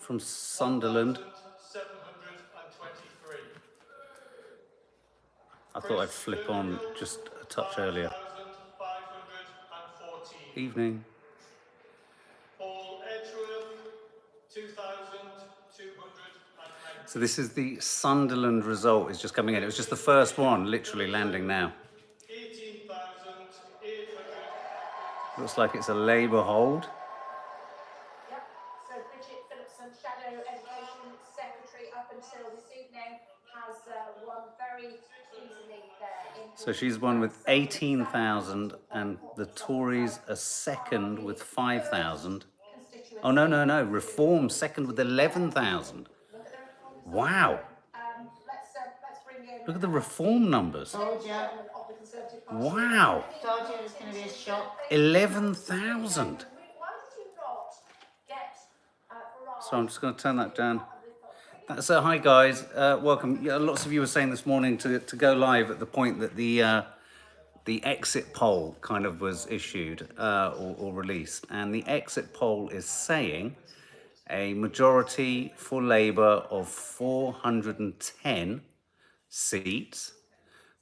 from Sunderland. I thought I'd flip on just a touch earlier. Evening. So this is the Sunderland result. It's just coming in. It was just the first one, literally landing now. Looks like it's a Labour hold. Yep. So Bridget Phillipson, Shadow Education Secretary up until this evening, has won very easily there. So she's won with 18,000 and the Tories are second with 5,000. Oh, no. Reform second with 11,000. Wow. Look at the Reform numbers. Told you. Wow. Told you it was going to be a shock. 11,000. So I'm just going to turn that down. So hi guys, welcome. Yeah, lots of you were saying this morning to go live at the point that the exit poll kind of was issued or released, and the exit poll is saying a majority for Labour of 410 seats.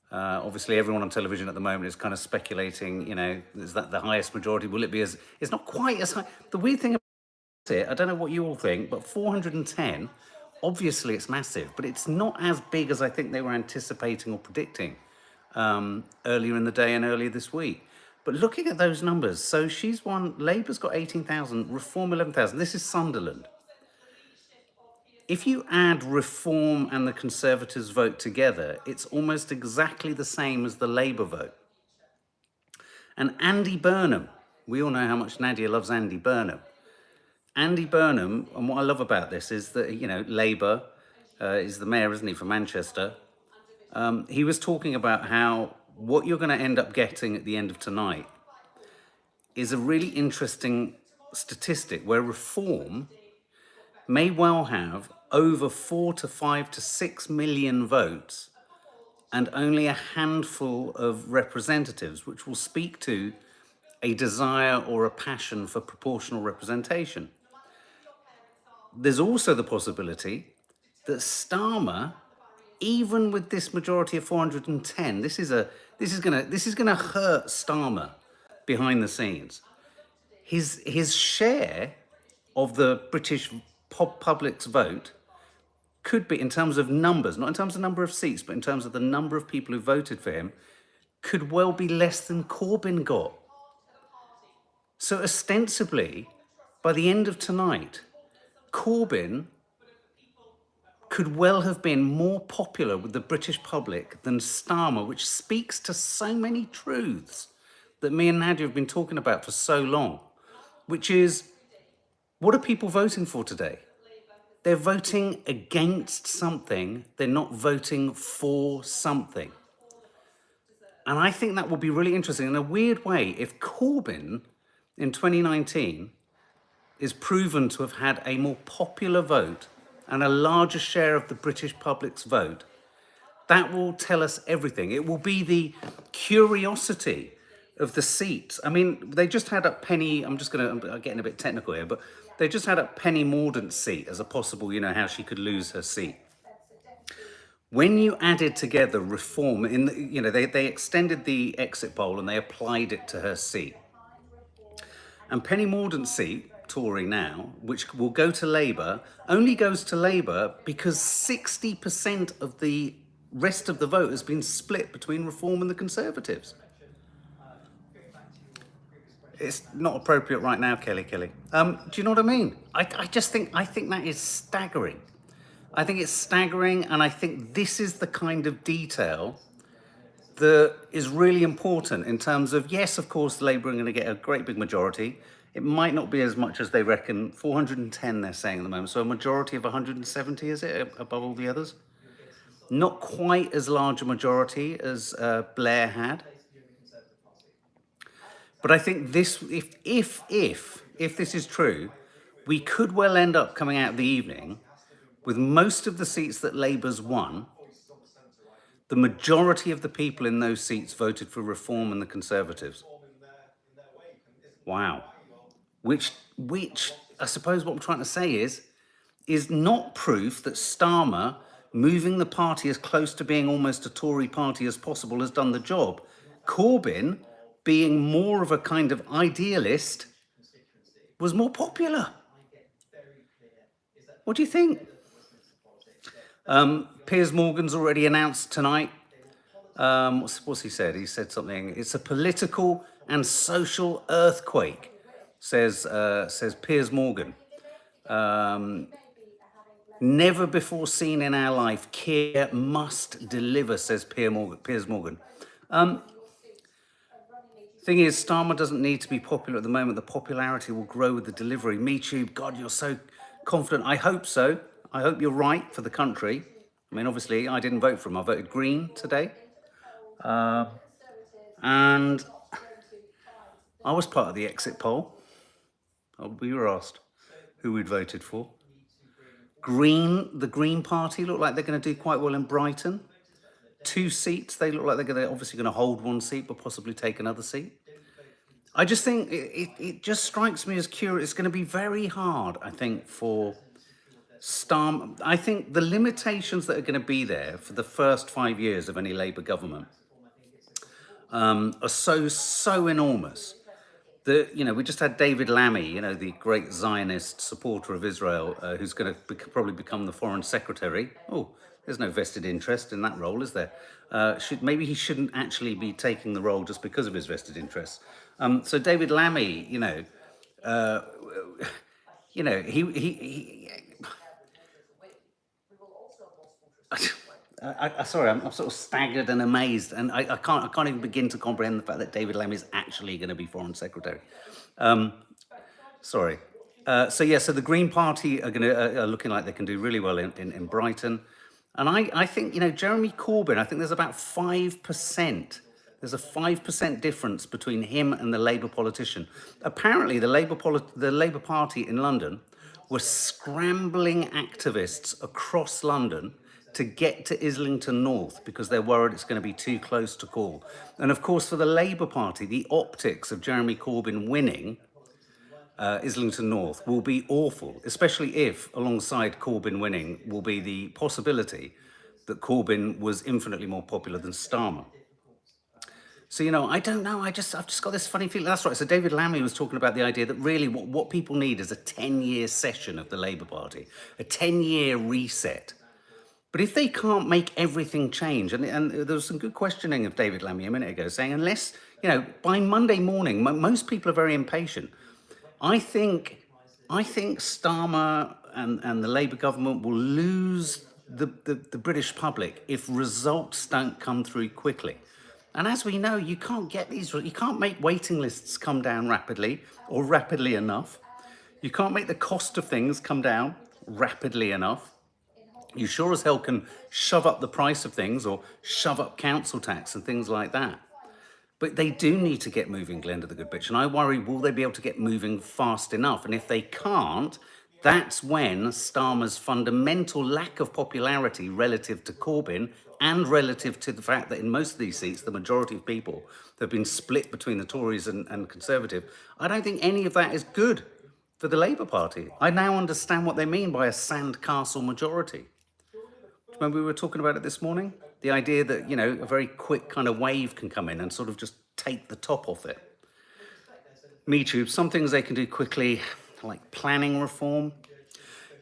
Obviously, everyone on television at the moment is kind of speculating, you know, is that the highest majority? Will it be as... It's not quite as high. The weird thing about it, I don't know what you all think, but 410, obviously it's massive, but it's not as big as I think they were anticipating or predicting earlier in the day and earlier this week. But looking at those numbers, so she's won, Labour's got 18,000, Reform 11,000. This is Sunderland. If you add Reform and the Conservatives vote together, it's almost exactly the same as the Labour vote. And Andy Burnham, we all know how much Nadia loves Andy Burnham. Andy Burnham, and what I love about this is that, you know, Labour is the mayor, isn't he, for Manchester. He was talking about how what you're going to end up getting at the end of tonight is a really interesting statistic where Reform may well have over 4 to 5 to 6 million votes and only a handful of representatives, which will speak to a desire or a passion for proportional representation. There's also the possibility that Starmer, even with this majority of 410, this is gonna hurt Starmer behind the scenes. His share of the British public's vote could be, in terms of numbers, not in terms of number of seats, but in terms of the number of people who voted for him, could well be less than Corbyn got. So ostensibly, by the end of tonight, Corbyn could well have been more popular with the British public than Starmer, which speaks to so many truths that me and Nadia have been talking about for so long, which is, what are people voting for today? They're voting against something, they're not voting for something. And I think that will be really interesting. In a weird way, if Corbyn in 2019 is proven to have had a more popular vote and a larger share of the British public's vote, that will tell us everything. It will be the curiosity of the seats. I mean, they just had up Penny, I'm getting a bit technical here, but they just had up Penny Mordaunt's seat as a possible, you know, how she could lose her seat. When you added together Reform, you know, they extended the exit poll and they applied it to her seat. And Penny Mordaunt's seat, Tory now, which will go to Labour, only goes to Labour because 60% of the rest of the vote has been split between Reform and the Conservatives. It's not appropriate right now, Kelly. Do you know what I mean? I think that is staggering. I think it's staggering, and I think this is the kind of detail that is really important in terms of, yes, of course, Labour are going to get a great big majority. It might not be as much as they reckon. 410, they're saying at the moment. So a majority of 170, is it, above all the others? Not quite as large a majority as Blair had. But I think this, if this is true, we could well end up coming out of the evening with most of the seats that Labour's won. The majority of the people in those seats voted for Reform and the Conservatives. Wow. Which I suppose what I'm trying to say is, is not proof that Starmer, moving the party as close to being almost a Tory party as possible, has done the job. Corbyn, being more of a kind of idealist, was more popular. What do you think? Piers Morgan's already announced tonight. What's he said? He said something. It's a political and social earthquake, says Piers Morgan. Never before seen in our life. Keir must deliver, says Piers Morgan. Thing is, Starmer doesn't need to be popular at the moment. The popularity will grow with the delivery. Me too. God, you're so confident. I hope so. I hope you're right for the country. I mean, obviously, I didn't vote for him. I voted Green today. And I was part of the exit poll. We were asked who we'd voted for. The Green Party look like they're going to do quite well in Brighton. 2 seats. They look like they're obviously going to hold 1 seat, but possibly take another seat. I just think it just strikes me as curious. It's going to be very hard, I think, for Starmer. I think the limitations that are going to be there for the first 5 years of any Labour government are so enormous that, we just had David Lammy, the great Zionist supporter of Israel, who's going to probably become the Foreign Secretary. Oh, there's no vested interest in that role, is there? Maybe he shouldn't actually be taking the role just because of his vested interests. So David Lammy, he sorry, I'm sort of staggered and amazed, and I can't even begin to comprehend the fact that David Lammy is actually going to be Foreign Secretary. Sorry. So the Green Party are looking like they can do really well in Brighton, and I think Jeremy Corbyn. I think there's about 5%. There's a 5% difference between him and the Labour politician. Apparently, the Labour Party in London were scrambling activists across London to get to Islington North because they're worried it's going to be too close to call. And of course, for the Labour Party, the optics of Jeremy Corbyn winning Islington North will be awful, especially if, alongside Corbyn winning, will be the possibility that Corbyn was infinitely more popular than Starmer. So, I don't know. I've just got this funny feeling. That's right. So David Lammy was talking about the idea that really what people need is a 10-year session of the Labour Party, a 10-year reset. But if they can't make everything change, and there was some good questioning of David Lammy a minute ago, saying unless, by Monday morning, most people are very impatient. I think Starmer and the Labour government will lose the British public if results don't come through quickly. And as we know, you can't make waiting lists come down rapidly or rapidly enough. You can't make the cost of things come down rapidly enough. You sure as hell can shove up the price of things or shove up council tax and things like that. But they do need to get moving, Glenda the good bitch. And I worry, will they be able to get moving fast enough? And if they can't, that's when Starmer's fundamental lack of popularity relative to Corbyn and relative to the fact that in most of these seats, the majority of people have been split between the Tories and Conservative. I don't think any of that is good for the Labour Party. I now understand what they mean by a sandcastle majority. Remember we were talking about it this morning? The idea that, a very quick kind of wave can come in and sort of just take the top off it. Me too. Some things they can do quickly, like planning reform.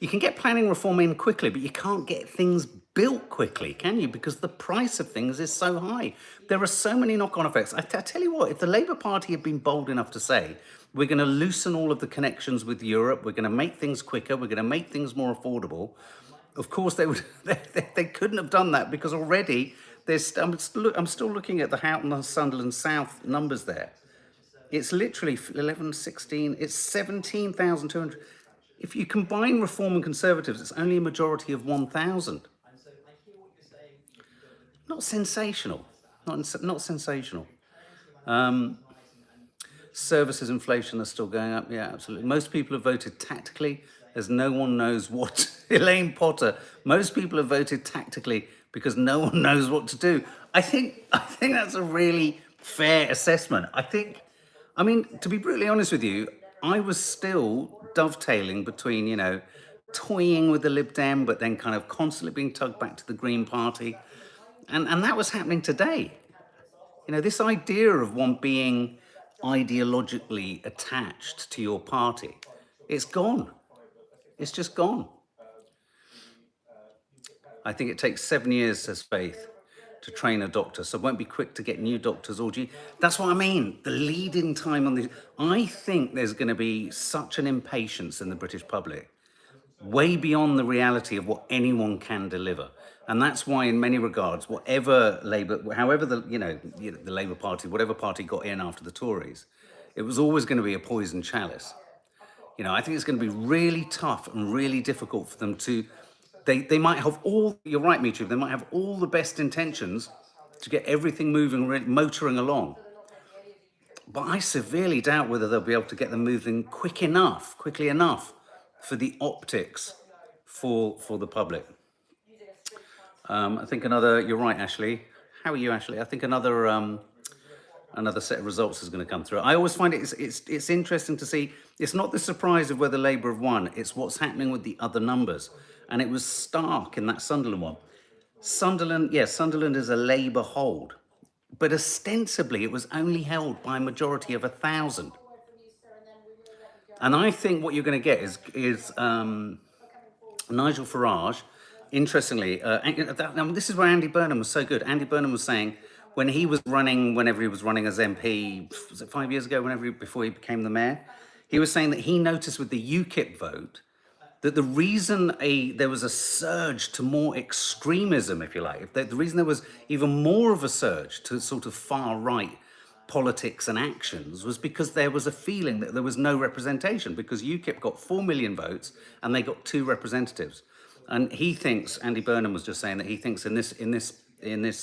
You can get planning reform in quickly, but you can't get things built quickly, can you? Because the price of things is so high. There are so many knock-on effects. I tell you what, if the Labour Party had been bold enough to say, we're going to loosen all of the connections with Europe, we're going to make things quicker, we're going to make things more affordable, of course they would. They couldn't have done that because already I'm still looking at the Houghton and Sunderland South numbers there. It's literally 11, 16, it's 17,200. If you combine Reform and Conservatives, it's only a majority of 1,000. Not sensational. Not sensational. Services inflation are still going up. Yeah, absolutely. Most people have voted tactically as no one knows what. Elaine Potter. Most people have voted tactically because no one knows what to do. I think that's a really fair assessment. I mean, to be brutally honest with you, I was still dovetailing between, toying with the Lib Dem, but then kind of constantly being tugged back to the Green Party. And that was happening today. You know, this idea of one being ideologically attached to your party, it's gone. It's just gone. I think it takes 7 years, says Faith, to train a doctor, so won't be quick to get new doctors or That's what I mean. The lead-in time on this. I think there's going to be such an impatience in the British public, way beyond the reality of what anyone can deliver. And that's why, in many regards, whatever Labour, however the Labour Party, whatever party got in after the Tories, it was always going to be a poisoned chalice. You know, I think it's going to be really tough and really difficult for them to. They might have all. You're right, Mitri. They might have all the best intentions to get everything moving, motoring along. But I severely doubt whether they'll be able to get them moving quickly enough for the optics for the public. I think another. You're right, Ashley. How are you, Ashley? I think another set of results is going to come through. I always find it's interesting to see. It's not the surprise of whether Labour have won. It's what's happening with the other numbers, and it was stark in that Sunderland one. Sunderland is a Labour hold, but ostensibly it was only held by a majority of 1,000. And I think what you're going to get is Nigel Farage. Interestingly, this is where Andy Burnham was so good. Andy Burnham was saying when he was running, whenever he was running as MP, was it 5 years ago, before he became the mayor, he was saying that he noticed with the UKIP vote that the reason there was a surge to more extremism, if you like, the reason there was even more of a surge to sort of far right politics and actions was because there was a feeling that there was no representation, because UKIP got 4 million votes and they got 2 representatives. And he thinks, Andy Burnham was just saying that he thinks in this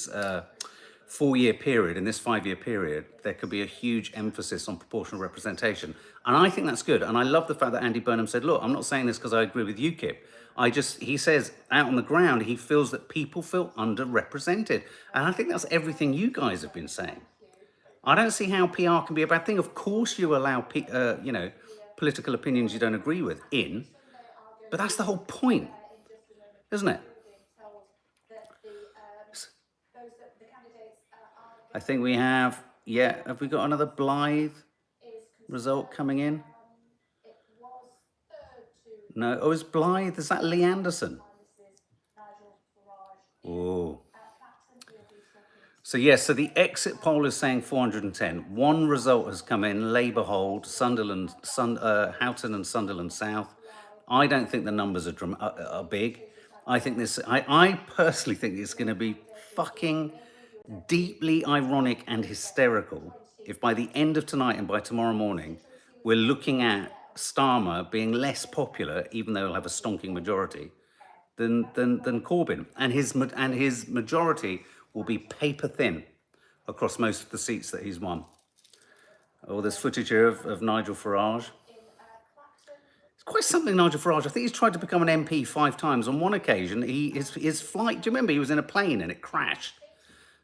4-year period, in this 5-year period, there could be a huge emphasis on proportional representation. And I think that's good. And I love the fact that Andy Burnham said, look, I'm not saying this because I agree with UKIP. He says out on the ground, he feels that people feel underrepresented. And I think that's everything you guys have been saying. I don't see how PR can be a bad thing. Of course you allow, political opinions you don't agree with in, but that's the whole point, isn't it? I think we have, have we got another Blythe result coming in? No, is Blythe, is that Lee Anderson? Oh. So yes, so the exit poll is saying 410. One result has come in, Labour hold, Houghton and Sunderland South. I don't think the numbers are big. I personally think it's going to be fucking deeply ironic and hysterical if by the end of tonight and by tomorrow morning, we're looking at Starmer being less popular, even though he'll have a stonking majority, than Corbyn. And his majority will be paper thin across most of the seats that he's won. Oh, there's footage here of Nigel Farage. It's quite something, Nigel Farage. I think he's tried to become an MP 5 times. On one occasion, his flight, do you remember, he was in a plane and it crashed?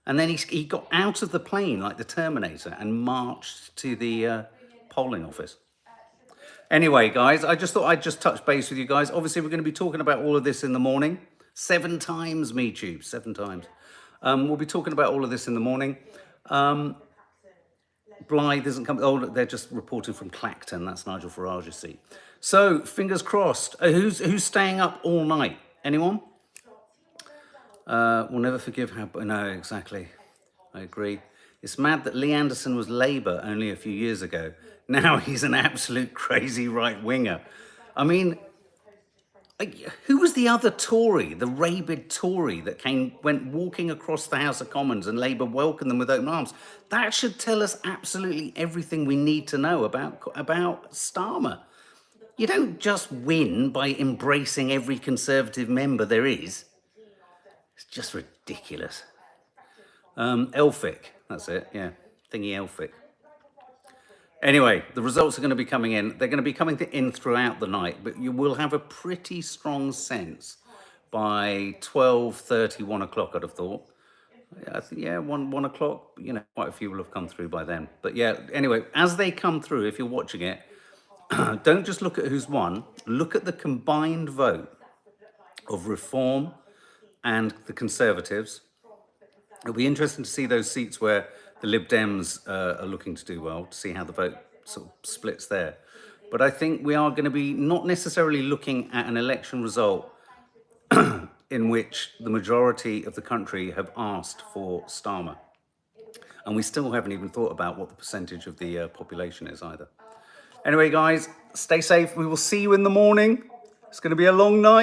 And then he got out of the plane like the Terminator and marched to the polling office. Anyway, guys, I just thought I'd just touch base with you guys. Obviously, we're going to be talking about all of this in the morning. 7 times, MeTube, 7 times. We'll be talking about all of this in the morning. Blythe isn't coming. Oh, they're just reporting from Clacton. That's Nigel Farage's seat. So, fingers crossed. Who's staying up all night? Anyone? We'll never forgive how... No, exactly. I agree. It's mad that Lee Anderson was Labour only a few years ago. Now he's an absolute crazy right-winger. I mean, who was the other Tory, the rabid Tory that went walking across the House of Commons and Labour welcomed them with open arms? That should tell us absolutely everything we need to know about Starmer. You don't just win by embracing every Conservative member there is. It's just ridiculous. Elphick, that's it, yeah. Thingy Elphick. Anyway, the results are going to be coming in. They're going to be coming in throughout the night, but you will have a pretty strong sense by 12:30, 1 o'clock, I'd have thought. I think, 1 o'clock, quite a few will have come through by then. But yeah, anyway, as they come through, if you're watching it, don't just look at who's won, look at the combined vote of Reform and the Conservatives. It'll be interesting to see those seats where the Lib Dems are looking to do well, to see how the vote sort of splits there. But I think we are going to be not necessarily looking at an election result in which the majority of the country have asked for Starmer. And we still haven't even thought about what the percentage of the population is either. Anyway, guys, stay safe. We will see you in the morning. It's going to be a long night.